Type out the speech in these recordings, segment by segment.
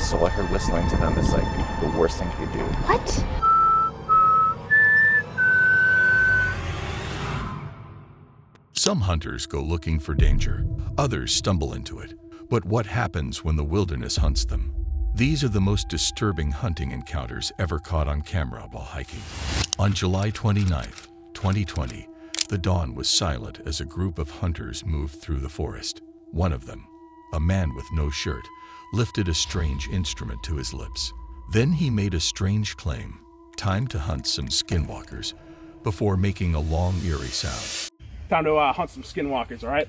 whistle. I heard whistling to them is like the worst thing you could do. What? Some hunters go looking for danger, others stumble into it. But what happens when the wilderness hunts them? These are the most disturbing hunting encounters ever caught on camera while hiking. On July 29, 2020, the dawn was silent as a group of hunters moved through the forest. One of them, a man with no shirt, lifted a strange instrument to his lips. Then he made a strange claim, time to hunt some skinwalkers, before making a long, eerie sound. Time to hunt some skinwalkers, all right?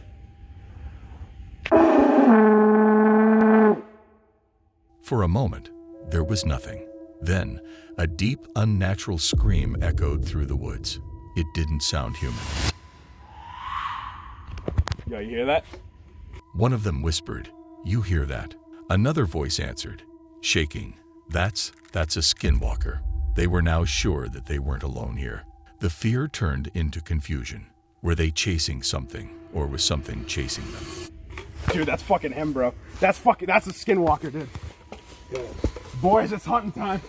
For a moment, there was nothing. Then, a deep, unnatural scream echoed through the woods. It didn't sound human. Yo, you hear that? One of them whispered, "You hear that?" Another voice answered, shaking, That's a skinwalker." They were now sure that they weren't alone here. The fear turned into confusion. Were they chasing something, or was something chasing them? Dude, that's fucking him, bro. That's a skinwalker, dude. Boys, it's hunting time.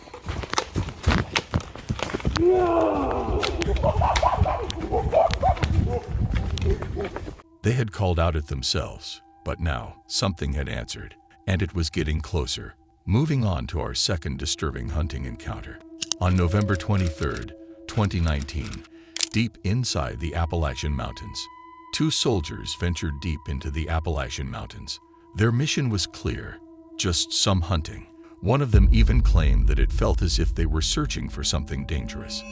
They had called out at themselves, but now something had answered, and it was getting closer. Moving on to our second disturbing hunting encounter. On November 23, 2019, deep inside the Appalachian Mountains, two soldiers ventured deep into the Appalachian Mountains. Their mission was clear, just some hunting. One of them even claimed that it felt as if they were searching for something dangerous.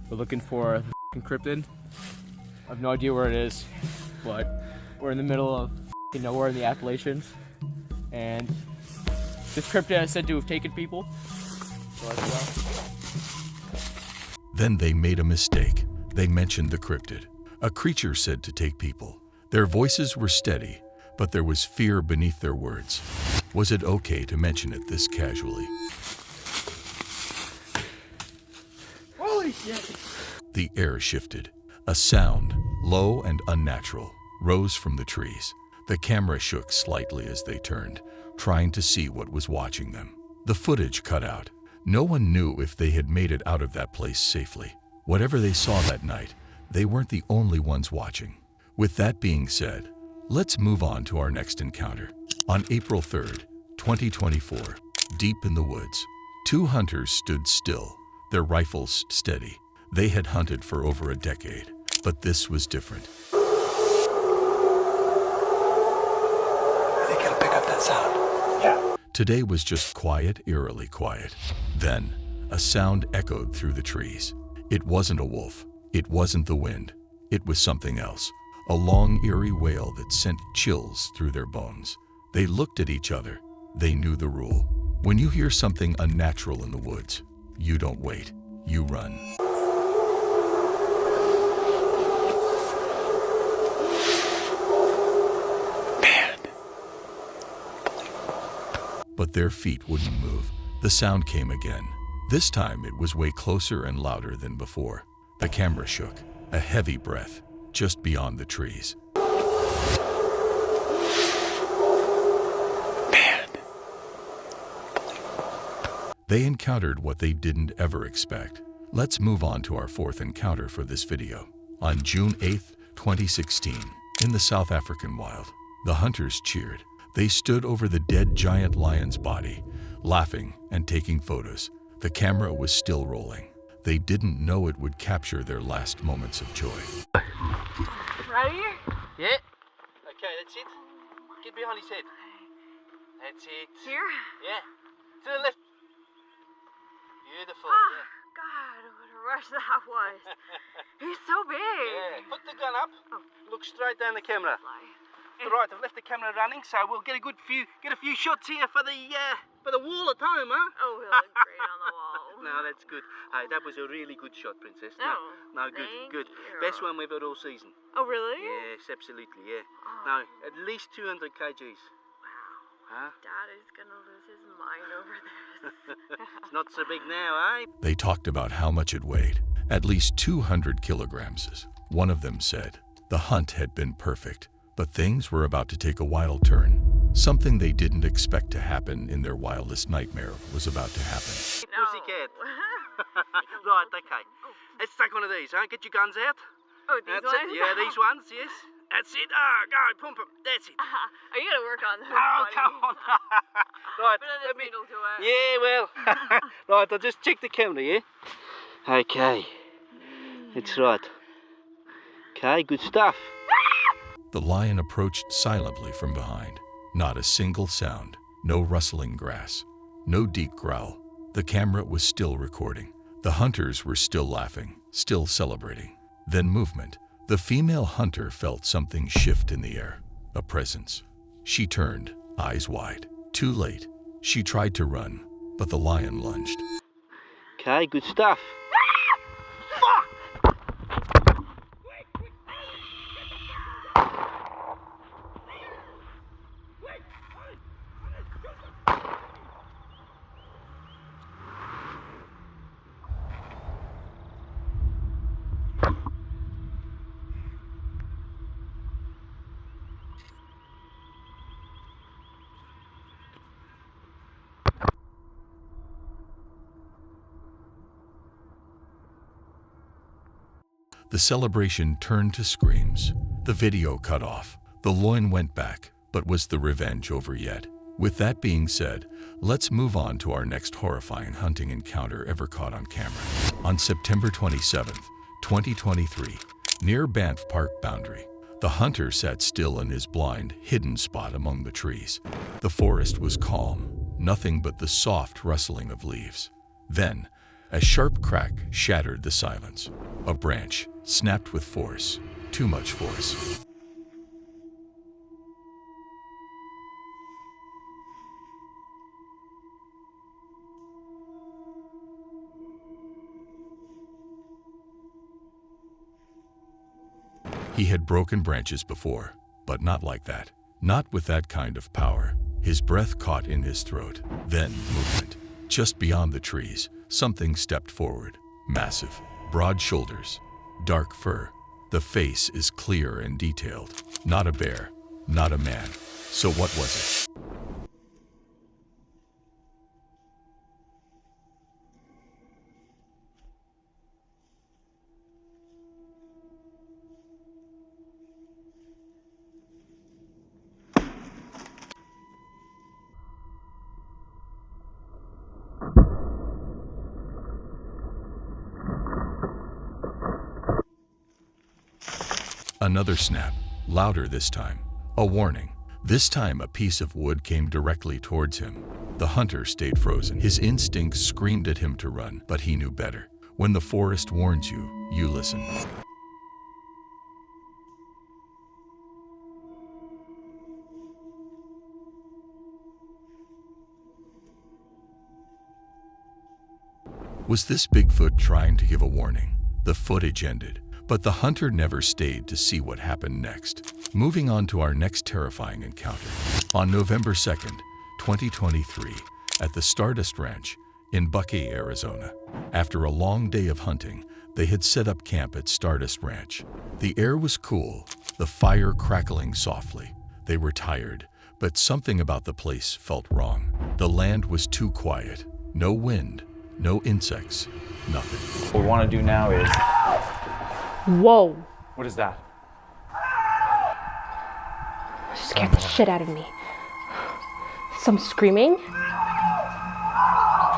We're looking for the cryptid. I have no idea where it is, but we're in the middle of nowhere in the Appalachians, and this cryptid is said to have taken people. So let's go. Then they made a mistake. They mentioned the cryptid, a creature said to take people. Their voices were steady, but there was fear beneath their words. Was it okay to mention it this casually? Holy shit! The air shifted. A sound, low and unnatural, rose from the trees. The camera shook slightly as they turned, trying to see what was watching them. The footage cut out. No one knew if they had made it out of that place safely. Whatever they saw that night, they weren't the only ones watching. With that being said, let's move on to our next encounter. On April 3rd, 2024, deep in the woods, two hunters stood still, their rifles steady. They had hunted for over a decade, but this was different. I think it'll pick up that sound. Yeah. Today was just quiet, eerily quiet. Then, a sound echoed through the trees. It wasn't a wolf. It wasn't the wind. It was something else. A long, eerie wail that sent chills through their bones. They looked at each other. They knew the rule. When you hear something unnatural in the woods, you don't wait. You run. But their feet wouldn't move. The sound came again. This time it was way closer and louder than before. The camera shook. A heavy breath, just beyond the trees. Man. They encountered what they didn't ever expect. Let's move on to our fourth encounter for this video. On June 8, 2016, in the South African wild, the hunters cheered. They stood over the dead giant lion's body, laughing and taking photos. The camera was still rolling. They didn't know it would capture their last moments of joy. Ready? Yeah. Okay, that's it. Get behind his head. That's it. Here? Yeah. To the left. Beautiful. Oh, Yeah. God, what a rush that was. He's so big. Yeah. Put the gun up. Oh. Look straight down the camera. Fly. Right, I've left the camera running, so we'll get a few shots here for the wall at home, huh? Oh, he'll look great on the wall. No, that's good. Hey, that was a really good shot, Princess. Oh, No, good, thank good. you. Best one we've had all season. Oh, really? Yes, absolutely, yeah. Oh. No, at least 200 kgs. Wow. Huh? Dad is gonna lose his mind over this. It's not so big now, eh? They talked about how much it weighed, at least 200 kilograms. One of them said, the hunt had been perfect, but things were about to take a wild turn. Something they didn't expect to happen in their wildest nightmare was about to happen. Pussycat. Right, okay. Let's take one of these, huh? Get your guns out. Oh, these That's ones? it. Yeah, these ones, yes. That's it. Ah, go, pump them. That's it. Are you gonna work on those? Oh, buddy? come on. Right, Put on this needle to it. Yeah, well. Right, I'll just check the camera, yeah? Okay. That's right. Okay, good stuff. The lion approached silently from behind. Not a single sound, no rustling grass, no deep growl. The camera was still recording. The hunters were still laughing, still celebrating. Then movement. The female hunter felt something shift in the air, a presence. She turned, eyes wide. Too late. She tried to run, but the lion lunged. Okay, good stuff. The celebration turned to screams. The video cut off. The loin went back, but was the revenge over yet? With that being said, let's move on to our next horrifying hunting encounter ever caught on camera. On September 27th, 2023, near Banff Park boundary, the hunter sat still in his blind, hidden spot among the trees. The forest was calm, nothing but the soft rustling of leaves. Then, a sharp crack shattered the silence. A branch snapped with force, too much force. He had broken branches before, but not like that. Not with that kind of power. His breath caught in his throat. Then movement. Just beyond the trees, something stepped forward. Massive, broad shoulders, dark fur. The face is clear and detailed. Not a bear, not a man. So what was it? Another snap, louder this time. A warning. This time a piece of wood came directly towards him. The hunter stayed frozen. His instincts screamed at him to run, but he knew better. When the forest warns you, you listen. Was this Bigfoot trying to give a warning? The footage ended. But the hunter never stayed to see what happened next. Moving on to our next terrifying encounter. On November 2nd, 2023, at the Stardust Ranch in Buckeye, Arizona. After a long day of hunting, they had set up camp at Stardust Ranch. The air was cool, the fire crackling softly. They were tired, but something about the place felt wrong. The land was too quiet. No wind, no insects, nothing. What we want to do now is... Whoa. What is that? Scared the shit out of me. Some screaming? What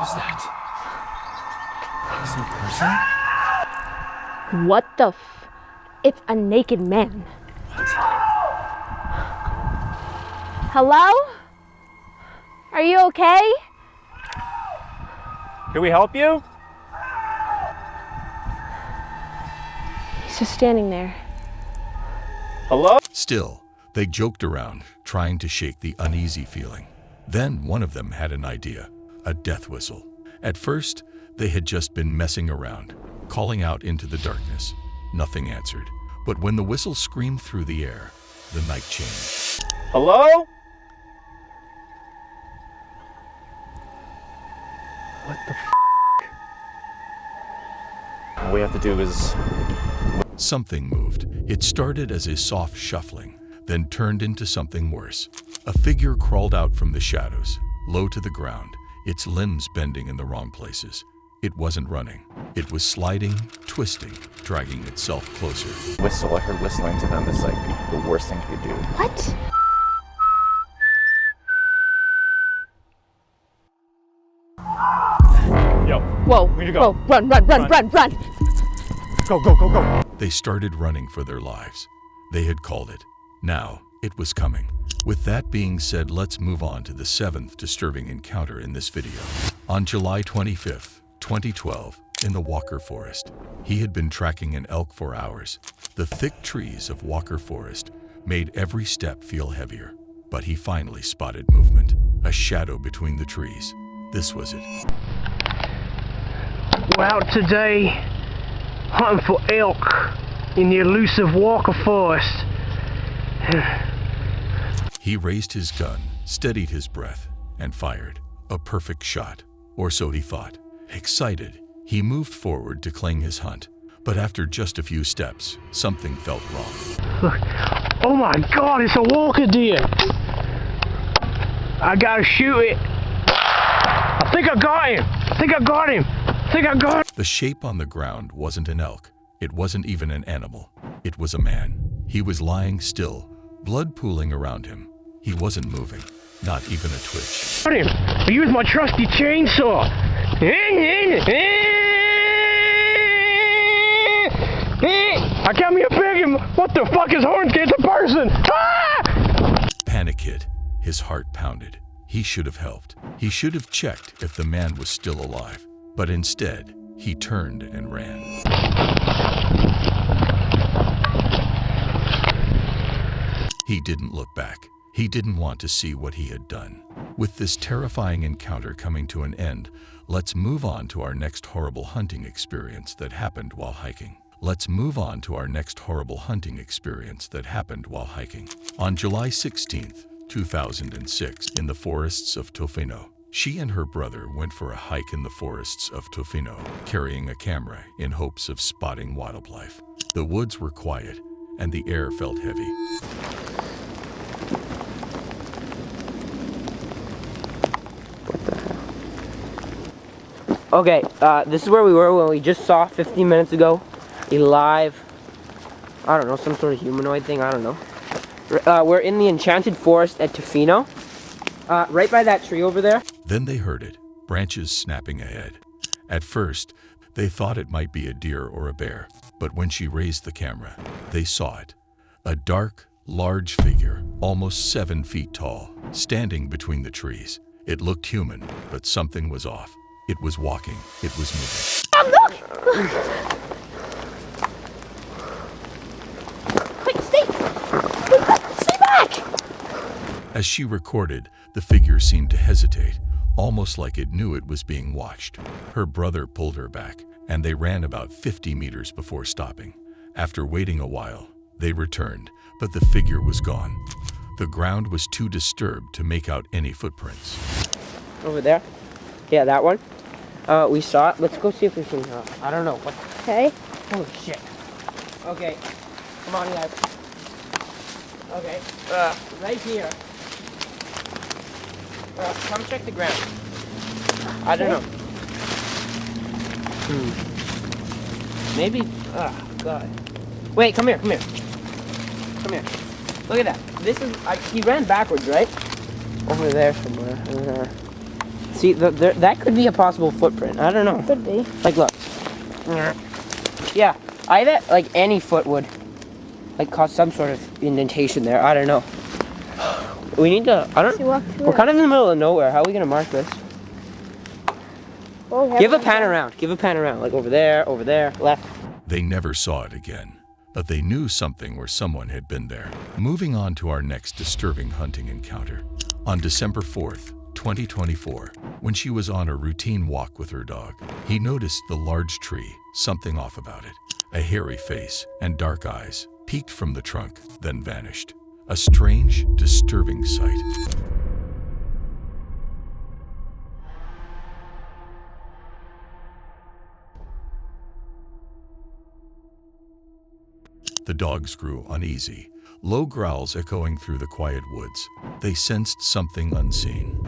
is that? Some person? What the f? It's a naked man. Hello? Are you okay? Can we help you? He's just standing there. Hello? Still, they joked around, trying to shake the uneasy feeling. Then one of them had an idea, a death whistle. At first, they had just been messing around, calling out into the darkness. Nothing answered. But when the whistle screamed through the air, the night changed. Hello? What the f***? All we have to do is... Something moved. It started as a soft shuffling, then turned into something worse. A figure crawled out from the shadows, low to the ground, its limbs bending in the wrong places. It wasn't running. It was sliding, twisting, dragging itself closer. Whistle. I heard whistling to them is like the worst thing you could do. What? Yo. Whoa. Where'd you go? Whoa. Run, run, run, run, run. Go, go, go, go. They started running for their lives. They had called it. Now, it was coming. With that being said, let's move on to the 7th disturbing encounter in this video. On July 25th, 2012, in the Walker Forest, he had been tracking an elk for hours. The thick trees of Walker Forest made every step feel heavier, but he finally spotted movement, a shadow between the trees. This was it. We're out today hunting for elk in the elusive Walker Forest. He raised his gun, steadied his breath, and fired. A perfect shot, or so he thought. Excited, he moved forward to cling his hunt. But after just a few steps, something felt wrong. Look, oh my God, it's a walker deer. I gotta shoot it. I think I got him. I think I got him. I think I got him. The shape on the ground wasn't an elk. It wasn't even an animal. It was a man. He was lying still, blood pooling around him. He wasn't moving, not even a twitch. Got him. I used my trusty chainsaw. I got me a big one. What the fuck, his horns get the person? Ah! Panic hit. His heart pounded. He should have helped. He should have checked if the man was still alive. But instead, he turned and ran. He didn't look back. He didn't want to see what he had done. With this terrifying encounter coming to an end, let's move on to our next horrible hunting experience that happened while hiking. Let's move on to our next horrible hunting experience that happened while hiking. On July 16th, 2006, in the forests of Tofino, she and her brother went for a hike in the forests of Tofino, carrying a camera in hopes of spotting wildlife. The woods were quiet, and the air felt heavy. Okay, this is where we were when we just saw 15 minutes ago a live, I don't know, some sort of humanoid thing, I don't know. We're in the enchanted forest at Tofino, right by that tree over there. Then they heard it, branches snapping ahead. At first, they thought it might be a deer or a bear, but when she raised the camera, they saw it. A dark, large figure, almost 7 feet tall, standing between the trees. It looked human, but something was off. It was walking. It was moving. Look! Wait, stay back! As she recorded, the figure seemed to hesitate, almost like it knew it was being watched. Her brother pulled her back, and they ran about 50 meters before stopping. After waiting a while, they returned, but the figure was gone. The ground was too disturbed to make out any footprints. Over there? Yeah, that one. We saw it. Let's go see if we can, I don't know. What? Okay. Holy shit. Okay. Come on, guys. Okay. Right here. Come check the ground. I don't know. Maybe, God. Wait, come here, come here. Come here. Look at that. This is, he ran backwards, right? Over there somewhere. See, that could be a possible footprint. I don't know. Could be. Like, look. Yeah, I bet, like, any foot would, like, cause some sort of indentation there. I don't know. We need to, we're kind of in the middle of nowhere. How are we going to mark this? Well, Give a pan around. Give a pan around. Like, over there, left. They never saw it again, but they knew something or someone had been there. Moving on to our next disturbing hunting encounter. On December 4th, 2024, when she was on a routine walk with her dog, he noticed the large tree, something off about it. A hairy face and dark eyes peeked from the trunk, then vanished. A strange, disturbing sight. The dogs grew uneasy, low growls echoing through the quiet woods. They sensed something unseen.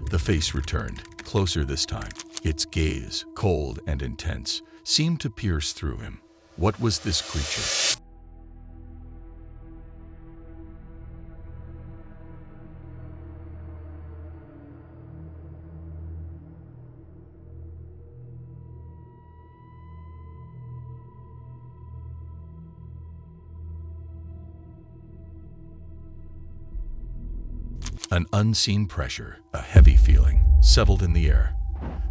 The face returned, closer this time. Its gaze, cold and intense, seemed to pierce through him. What was this creature? An unseen pressure, a heavy feeling, settled in the air.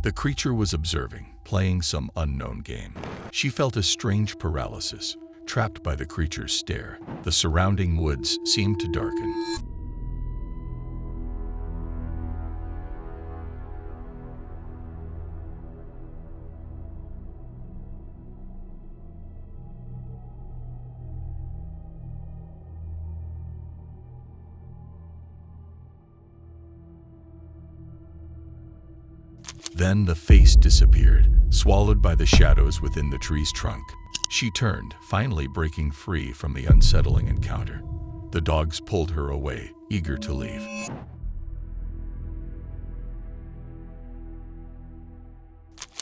The creature was observing, playing some unknown game. She felt a strange paralysis, trapped by the creature's stare. The surrounding woods seemed to darken. Then the face disappeared, swallowed by the shadows within the tree's trunk. She turned, finally breaking free from the unsettling encounter. The dogs pulled her away, eager to leave.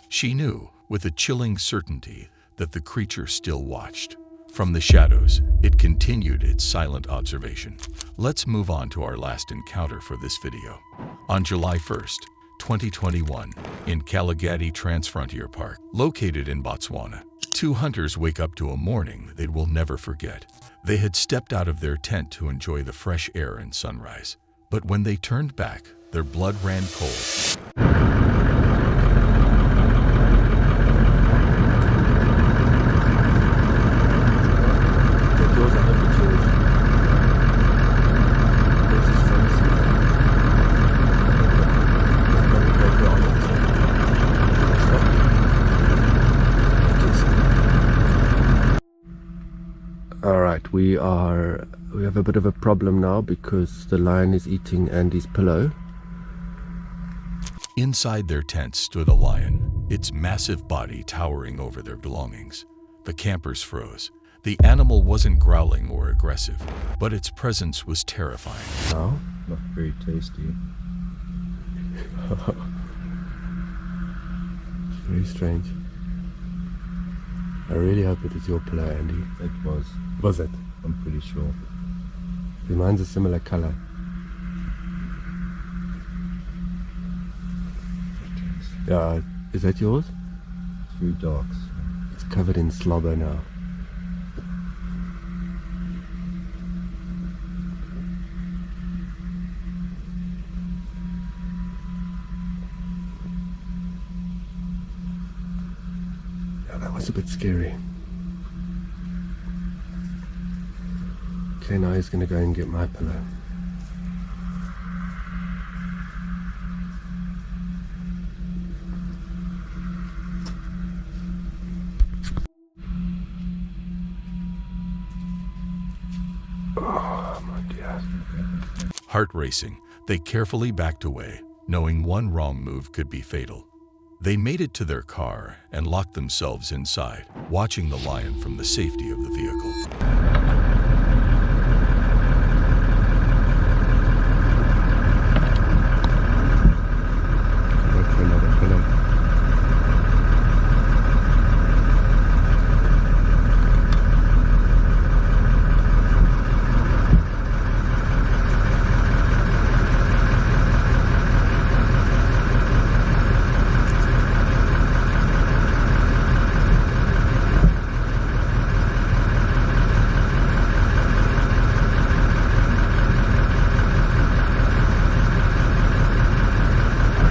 She knew, with a chilling certainty, that the creature still watched. From the shadows, it continued its silent observation. Let's move on to our last encounter for this video. On July 1st, 2021, in Kalagati Transfrontier Park, located in Botswana, two hunters wake up to a morning they will never forget. They had stepped out of their tent to enjoy the fresh air and sunrise. But when they turned back, their blood ran cold. Alright, we have a bit of a problem now because the lion is eating Andy's pillow. Inside their tent stood a lion, its massive body towering over their belongings. The campers froze. The animal wasn't growling or aggressive, but its presence was terrifying. Now? Not very tasty. It's very strange. I really hope it is your pillow, Andy. It was. Was it? I'm pretty sure. Mine's a similar color. Yeah, is that yours? 3 dogs. It's covered in slobber now. Yeah, that was a bit scary. Okay, now he's gonna go and get my pillow. Oh my dear. Heart racing, they carefully backed away, knowing one wrong move could be fatal. They made it to their car and locked themselves inside, watching the lion from the safety of the vehicle.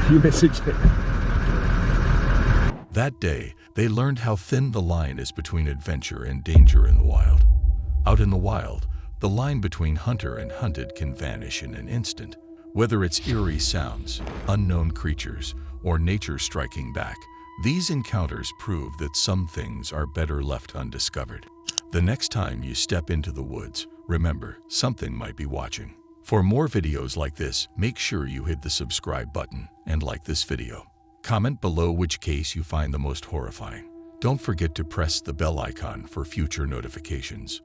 You messaged it. That day, they learned how thin the line is between adventure and danger in the wild. Out in the wild, the line between hunter and hunted can vanish in an instant. Whether it's eerie sounds, unknown creatures, or nature striking back, these encounters prove that some things are better left undiscovered. The next time you step into the woods, remember, something might be watching. For more videos like this, make sure you hit the subscribe button and like this video. Comment below which case you find the most horrifying. Don't forget to press the bell icon for future notifications.